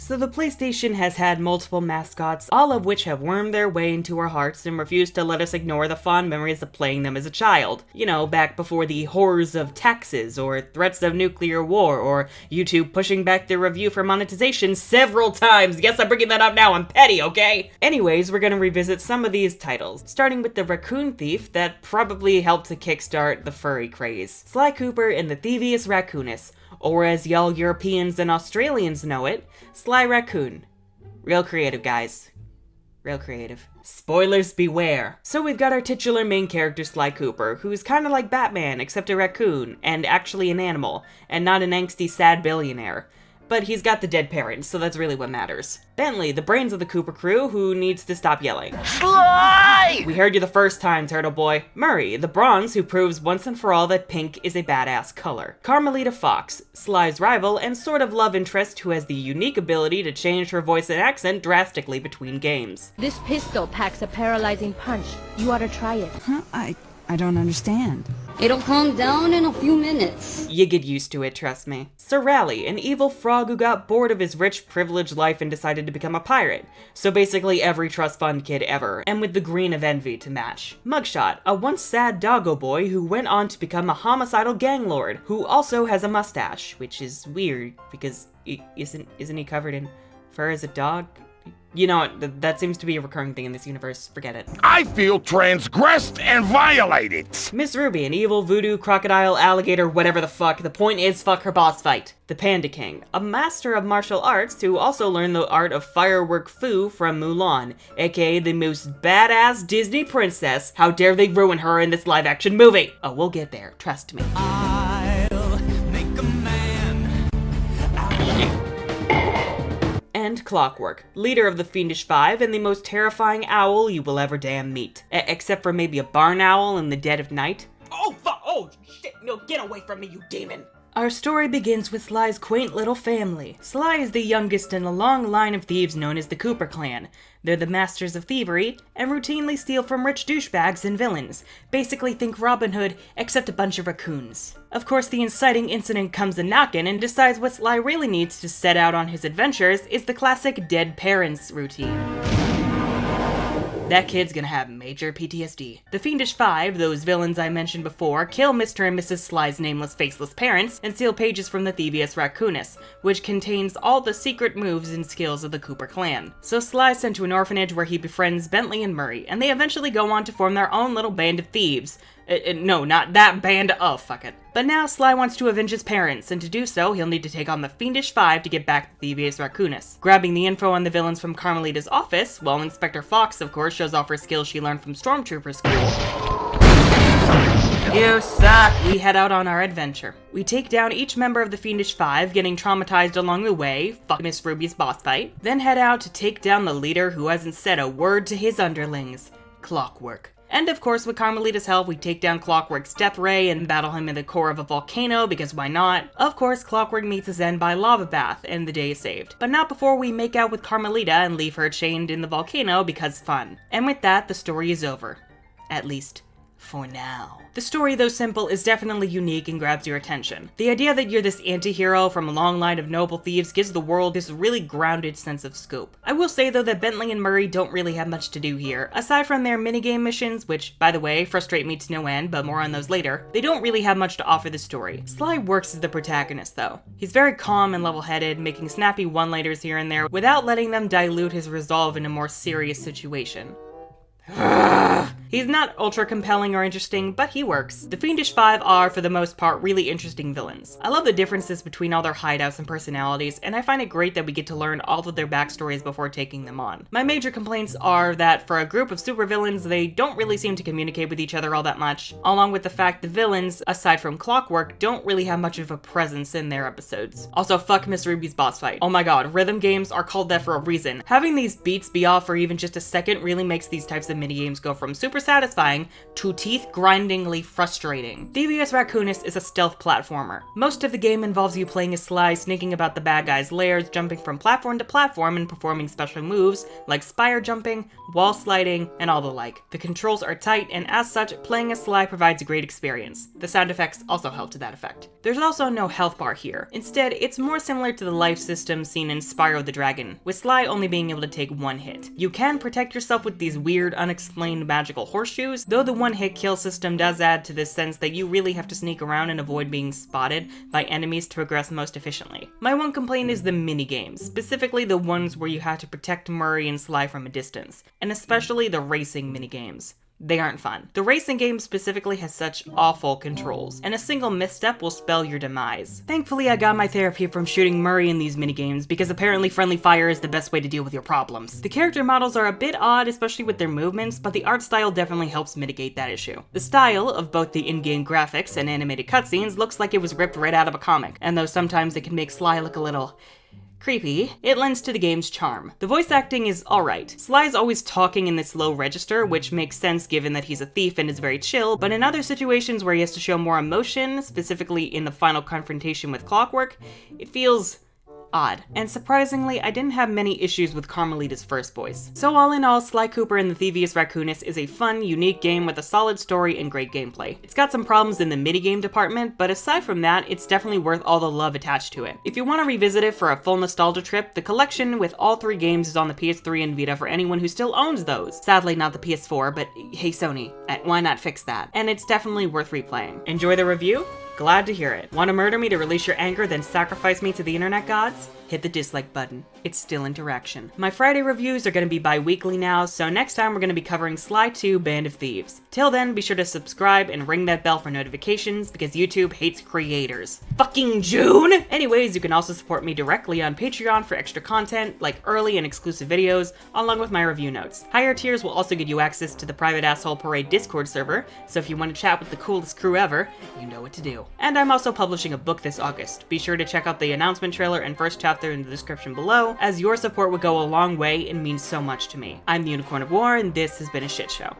So the PlayStation has had multiple mascots, all of which have wormed their way into our hearts and refused to let us ignore the fond memories of playing them as a child. You know, back before the horrors of taxes, or threats of nuclear war, or YouTube pushing back their review for monetization several times. Yes, I'm bringing that up now, I'm petty, okay? Anyways, we're gonna revisit some of these titles, starting with the Raccoon Thief that probably helped to kickstart the furry craze. Sly Cooper and the Thievius Raccoonus, or as y'all Europeans and Australians know it, Sly Raccoon. Real creative, guys. Real creative. Spoilers beware. So we've got our titular main character, Sly Cooper, who's kinda like Batman, except a raccoon, and actually an animal, and not an angsty sad billionaire. But he's got the dead parents, so that's really what matters. Bentley, the brains of the Cooper crew, who needs to stop yelling. Sly! We heard you the first time, Turtle Boy. Murray, the bronze who proves once and for all that pink is a badass color. Carmelita Fox, Sly's rival and sort of love interest who has the unique ability to change her voice and accent drastically between games. This pistol packs a paralyzing punch. You ought to try it. Huh? I don't understand. It'll calm down in a few minutes. You get used to it, trust me. Sir Rally, an evil frog who got bored of his rich, privileged life and decided to become a pirate. So basically every trust fund kid ever, and with the green of envy to match. Mugshot, a once sad doggo boy who went on to become a homicidal gang lord, who also has a mustache, which is weird, because isn't he covered in fur as a dog? You know, that seems to be a recurring thing in this universe. Forget it. I feel transgressed and violated. Miss Ruby, an evil voodoo, crocodile, alligator, whatever the fuck. The point is, fuck her boss fight. The Panda King, a master of martial arts who also learned the art of firework fu from Mulan, aka the most badass Disney princess. How dare they ruin her in this live-action movie? Oh, we'll get there. Trust me. And Clockwork, leader of the Fiendish Five and the most terrifying owl you will ever damn meet. Except for maybe a barn owl in the dead of night. Oh fuck! Oh shit! No, get away from me, you demon! Our story begins with Sly's quaint little family. Sly is the youngest in a long line of thieves known as the Cooper clan. They're the masters of thievery, and routinely steal from rich douchebags and villains. Basically think Robin Hood, except a bunch of raccoons. Of course, the inciting incident comes a knockin' and decides what Sly really needs to set out on his adventures is the classic dead parents routine. That kid's gonna have major PTSD. The Fiendish Five, those villains I mentioned before, kill Mr. and Mrs. Sly's nameless, faceless parents and steal pages from the Thievius Raccoonus, which contains all the secret moves and skills of the Cooper clan. So Sly's sent to an orphanage where he befriends Bentley and Murray, and they eventually go on to form their own little band of thieves. No, not that band. Oh, fuck it. But now Sly wants to avenge his parents, and to do so, he'll need to take on the Fiendish Five to get back the Thievius Raccoonus. Grabbing the info on the villains from Carmelita's office, while Inspector Fox, of course, shows off her skills she learned from Stormtrooper school. You suck! We head out on our adventure. We take down each member of the Fiendish Five, getting traumatized along the way, fuck Miss Ruby's boss fight, then head out to take down the leader who hasn't said a word to his underlings, Clockwork. And of course, with Carmelita's help, we take down Clockwork's death ray and battle him in the core of a volcano, because why not? Of course, Clockwork meets his end by lava bath, and the day is saved. But not before we make out with Carmelita and leave her chained in the volcano because fun. And with that, the story is over. At least, for now. The story, though simple, is definitely unique and grabs your attention. The idea that you're this anti-hero from a long line of noble thieves gives the world this really grounded sense of scope. I will say, though, that Bentley and Murray don't really have much to do here. Aside from their minigame missions, which, by the way, frustrate me to no end, but more on those later, they don't really have much to offer the story. Sly works as the protagonist, though. He's very calm and level-headed, making snappy one-liners here and there, without letting them dilute his resolve in a more serious situation. He's not ultra compelling or interesting, but he works. The Fiendish Five are, for the most part, really interesting villains. I love the differences between all their hideouts and personalities, and I find it great that we get to learn all of their backstories before taking them on. My major complaints are that for a group of supervillains, they don't really seem to communicate with each other all that much, along with the fact the villains, aside from Clockwork, don't really have much of a presence in their episodes. Also, fuck Miss Ruby's boss fight. Oh my god, rhythm games are called that for a reason. Having these beats be off for even just a second really makes these types of minigames go from super super satisfying to teeth-grindingly frustrating. Thievius Raccoonus is a stealth platformer. Most of the game involves you playing as Sly, sneaking about the bad guys' lairs, jumping from platform to platform, and performing special moves like spire jumping, wall sliding, and all the like. The controls are tight, and as such, playing as Sly provides a great experience. The sound effects also help to that effect. There's also no health bar here. Instead, it's more similar to the life system seen in Spyro the Dragon, with Sly only being able to take one hit. You can protect yourself with these weird, unexplained magical horseshoes, though the one-hit kill system does add to this sense that you really have to sneak around and avoid being spotted by enemies to progress most efficiently. My one complaint is the minigames, specifically the ones where you have to protect Murray and Sly from a distance, and especially the racing minigames. They aren't fun. The racing game specifically has such awful controls, and a single misstep will spell your demise. Thankfully, I got my therapy from shooting Murray in these minigames, because apparently friendly fire is the best way to deal with your problems. The character models are a bit odd, especially with their movements, but the art style definitely helps mitigate that issue. The style of both the in-game graphics and animated cutscenes looks like it was ripped right out of a comic, and though sometimes it can make Sly look a little creepy, it lends to the game's charm. The voice acting is alright. Sly's always talking in this low register, which makes sense given that he's a thief and is very chill, but in other situations where he has to show more emotion, specifically in the final confrontation with Clockwork, it feels odd. And surprisingly, I didn't have many issues with Carmelita's first voice. So all in all, Sly Cooper and the Thievius Raccoonus is a fun, unique game with a solid story and great gameplay. It's got some problems in the minigame department, but aside from that, it's definitely worth all the love attached to it. If you want to revisit it for a full nostalgia trip, the collection with all 3 games is on the PS3 and Vita for anyone who still owns those. Sadly, not the PS4, but hey Sony, why not fix that? And it's definitely worth replaying. Enjoy the review? Glad to hear it. Want to murder me to release your anger, then sacrifice me to the internet gods? Hit the dislike button. It's still interaction. My Friday reviews are going to be bi-weekly now, so next time we're going to be covering Sly 2 Band of Thieves. Till then, be sure to subscribe and ring that bell for notifications, because YouTube hates creators. Fucking June! Anyways, you can also support me directly on Patreon for extra content, like early and exclusive videos, along with my review notes. Higher tiers will also get you access to the Private Asshole Parade Discord server, so if you want to chat with the coolest crew ever, you know what to do. And I'm also publishing a book this August. Be sure to check out the announcement trailer and first chapter in the description below, as your support would go a long way and means so much to me. I'm the Unicorn of War, and this has been a shit show.